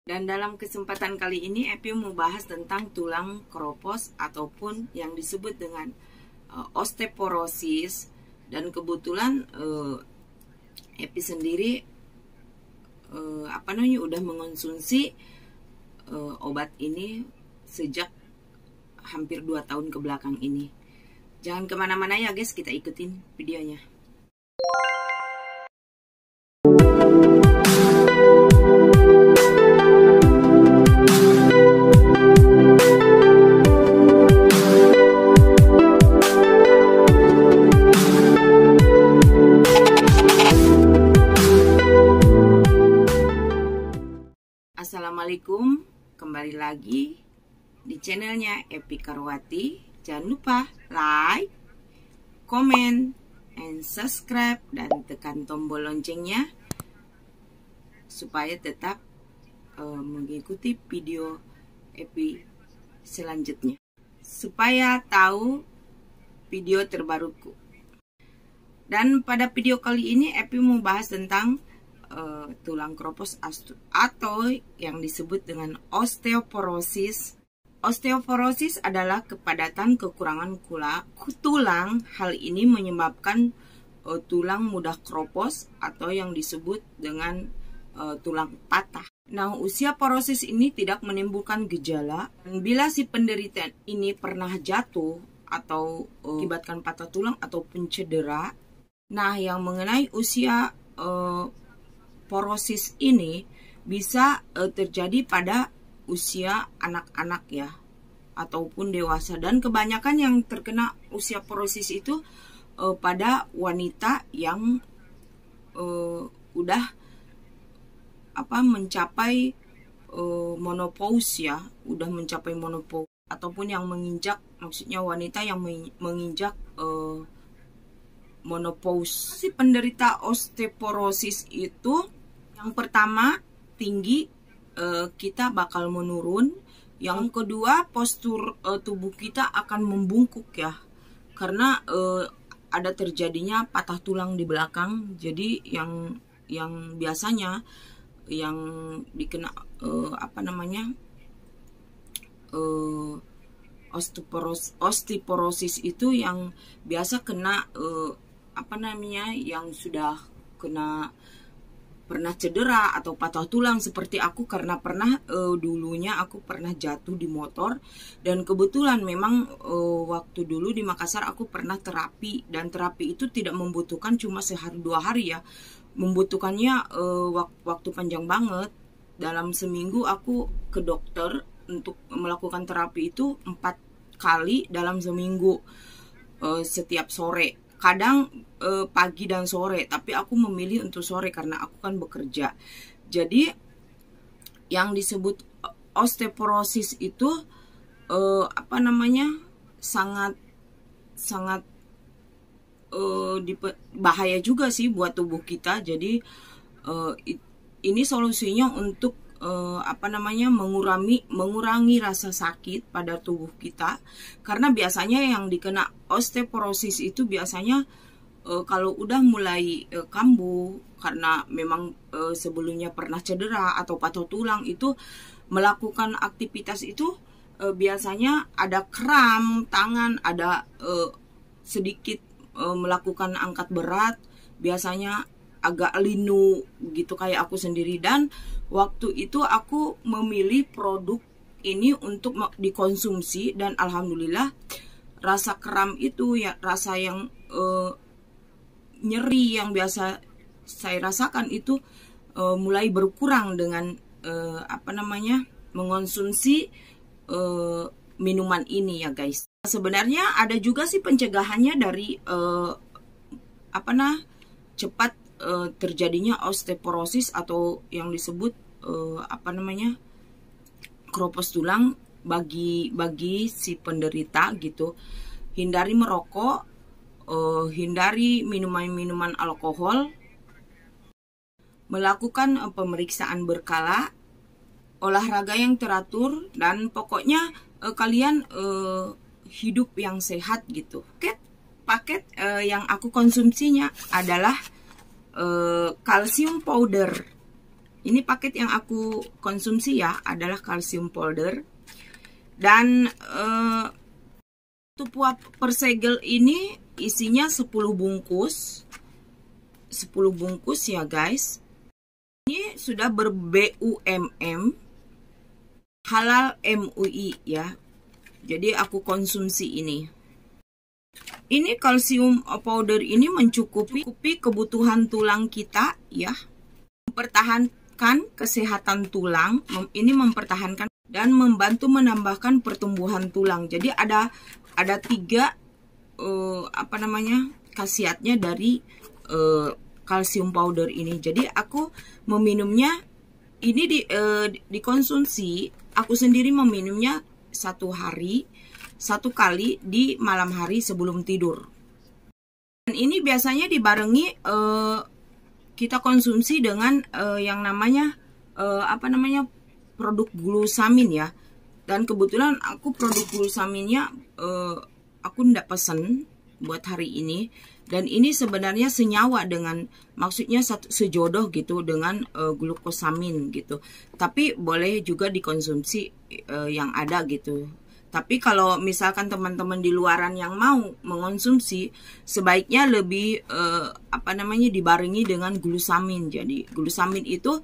Dan dalam kesempatan kali ini Epi mau bahas tentang tulang keropos ataupun yang disebut dengan osteoporosis. Dan kebetulan Epi sendiri udah mengonsumsi obat ini sejak hampir 2 tahun ke belakang ini. Jangan kemana-mana ya guys, kita ikutin videonya. Assalamualaikum, kembali lagi di channelnya Epi Karwati. Jangan lupa like, comment, and subscribe, dan tekan tombol loncengnya supaya tetap mengikuti video Epi selanjutnya, supaya tahu video terbaruku. Dan pada video kali ini Epi mau bahas tentang tulang keropos atau yang disebut dengan osteoporosis. Osteoporosis adalah kepadatan kekurangan tulang. Hal ini menyebabkan tulang mudah keropos atau yang disebut dengan tulang patah. Nah, osteoporosis ini tidak menimbulkan gejala. Bila si penderita ini pernah jatuh atau akibatkan patah tulang ataupun cedera. Nah, yang mengenai porosis ini bisa terjadi pada usia anak-anak ya, ataupun dewasa. Dan kebanyakan yang terkena usia porosis itu pada wanita yang udah mencapai menopause ya, udah mencapai menopause, ataupun yang menginjak, maksudnya wanita yang menginjak menopause. Si penderita osteoporosis itu yang pertama tinggi kita bakal menurun. Yang kedua postur tubuh kita akan membungkuk ya, karena ada terjadinya patah tulang di belakang. Jadi yang biasanya yang dikena osteoporosis itu yang biasa kena yang sudah pernah cedera atau patah tulang seperti aku, karena pernah dulunya aku pernah jatuh di motor. Dan kebetulan memang waktu dulu di Makassar aku pernah terapi, dan terapi itu tidak membutuhkan cuma sehari 2 hari ya, membutuhkannya waktu panjang banget. Dalam seminggu aku ke dokter untuk melakukan terapi itu 4 kali dalam seminggu, setiap sore. Kadang pagi dan sore, tapi aku memilih untuk sore karena aku kan bekerja. Jadi yang disebut osteoporosis itu sangat bahaya juga sih buat tubuh kita. Jadi ini solusinya untuk mengurangi rasa sakit pada tubuh kita. Karena biasanya yang dikena osteoporosis itu biasanya kalau udah mulai kambuh, karena memang sebelumnya pernah cedera atau patah tulang, itu melakukan aktivitas itu biasanya ada kram tangan, ada sedikit melakukan angkat berat, biasanya agak linu gitu kayak aku sendiri. Dan waktu itu aku memilih produk ini untuk dikonsumsi, dan alhamdulillah rasa kram itu ya, rasa yang nyeri yang biasa saya rasakan itu mulai berkurang dengan mengonsumsi minuman ini ya guys. Sebenarnya ada juga sih pencegahannya dari cepat terjadinya osteoporosis atau yang disebut keropos tulang bagi si penderita gitu. Hindari merokok, hindari minuman-minuman alkohol, melakukan pemeriksaan berkala, olahraga yang teratur, dan pokoknya kalian hidup yang sehat gitu. Paket yang aku konsumsinya adalah kalsium powder Ini paket yang aku konsumsi ya adalah kalsium powder. Dan Tupua persegel ini isinya 10 bungkus. 10 bungkus ya guys. Ini sudah ber-BUMM, halal MUI ya. Jadi aku konsumsi ini. Ini kalsium powder ini mencukupi kebutuhan tulang kita ya. Mempertahankan kesehatan tulang, ini mempertahankan dan membantu menambahkan pertumbuhan tulang. Jadi ada 3 khasiatnya dari kalsium powder ini. Jadi aku meminumnya ini dikonsumsi. Aku sendiri meminumnya 1 hari 1 kali di malam hari sebelum tidur. Dan ini biasanya dibarengi kita konsumsi dengan yang namanya produk glusamin ya. Dan kebetulan aku produk glusaminnya aku ndak pesen buat hari ini. Dan ini sebenarnya senyawa dengan, maksudnya sejodoh gitu dengan glukosamin gitu. Tapi boleh juga dikonsumsi yang ada gitu. Tapi kalau misalkan teman-teman di luaran yang mau mengonsumsi, sebaiknya lebih dibarengi dengan glusamin. Jadi glusamin itu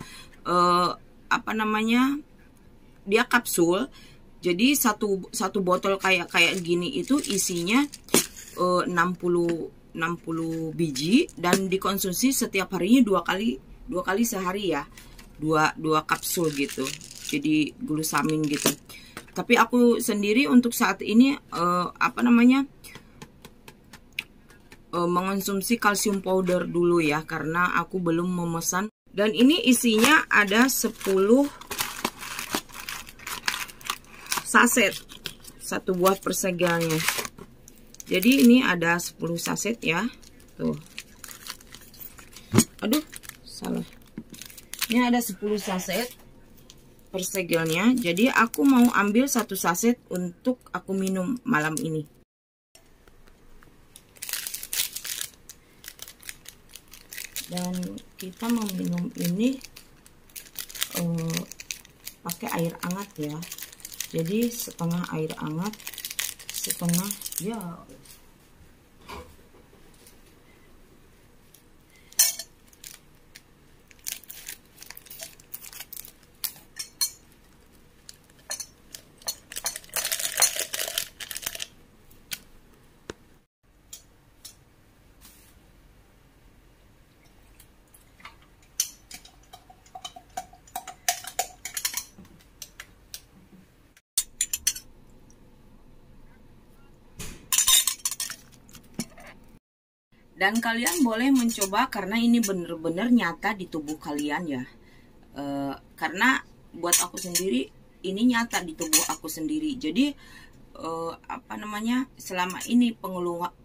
dia kapsul. Jadi satu botol kayak gini itu isinya 60 biji dan dikonsumsi setiap harinya 2 kali sehari ya. 2 kapsul gitu. Jadi glusamin gitu. Tapi aku sendiri untuk saat ini mengonsumsi kalsium powder dulu ya, karena aku belum memesan. Dan ini isinya ada 10 saset, 1 buah persegelnya. Jadi ini ada 10 saset ya. Tuh. Aduh, salah. Ini ada 10 saset persegelnya. Jadi aku mau ambil 1 saset untuk aku minum malam ini. Dan kita meminum ini pakai air hangat ya. Jadi setengah air hangat, setengah ya. Dan kalian boleh mencoba karena ini bener-bener nyata di tubuh kalian ya. Karena buat aku sendiri ini nyata di tubuh aku sendiri. Jadi selama ini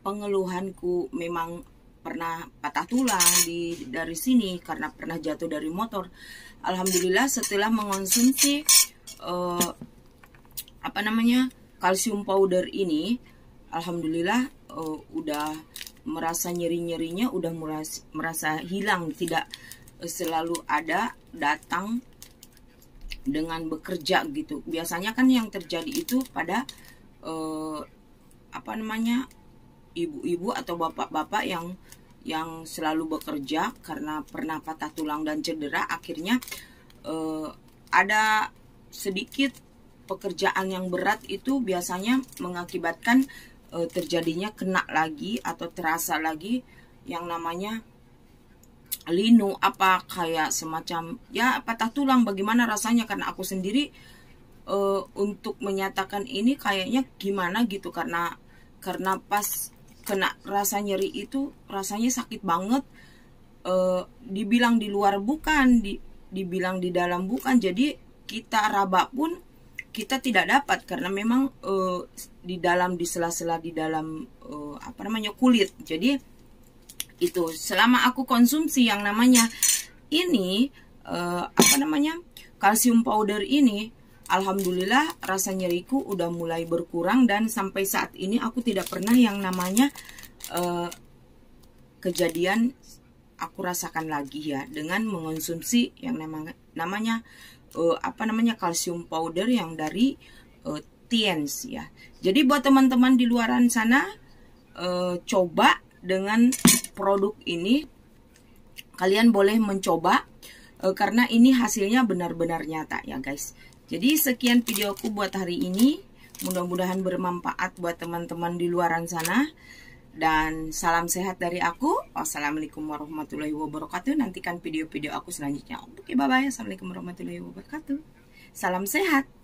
pengeluhanku memang pernah patah tulang dari sini karena pernah jatuh dari motor. Alhamdulillah setelah mengonsumsi kalsium powder ini, alhamdulillah udah merasa nyeri-nyerinya udah merasa hilang, tidak selalu ada datang dengan bekerja gitu. Biasanya kan yang terjadi itu pada ibu-ibu atau bapak-bapak yang selalu bekerja karena pernah patah tulang dan cedera, akhirnya ada sedikit pekerjaan yang berat itu biasanya mengakibatkan terjadinya kena lagi atau terasa lagi yang namanya linu, kayak semacam ya patah tulang. Bagaimana rasanya? Karena aku sendiri untuk menyatakan ini kayaknya gimana gitu, karena pas kena rasa nyeri itu rasanya sakit banget. Dibilang di luar bukan, dibilang di dalam bukan. Jadi kita raba pun kita tidak dapat karena memang di sela-sela di dalam kulit. Jadi itu selama aku konsumsi yang namanya ini kalsium powder ini, alhamdulillah rasa nyeriku udah mulai berkurang dan sampai saat ini aku tidak pernah yang namanya kejadian aku rasakan lagi ya dengan mengonsumsi yang namanya kalsium powder yang dari Tiens ya. Jadi buat teman-teman di luaran sana, coba dengan produk ini, kalian boleh mencoba karena ini hasilnya benar-benar nyata ya guys. Jadi sekian videoku buat hari ini, mudah-mudahan bermanfaat buat teman-teman di luaran sana. Dan salam sehat dari aku. Wassalamualaikum warahmatullahi wabarakatuh. Nantikan video-video aku selanjutnya. Oke, bye-bye. Assalamualaikum warahmatullahi wabarakatuh. Salam sehat.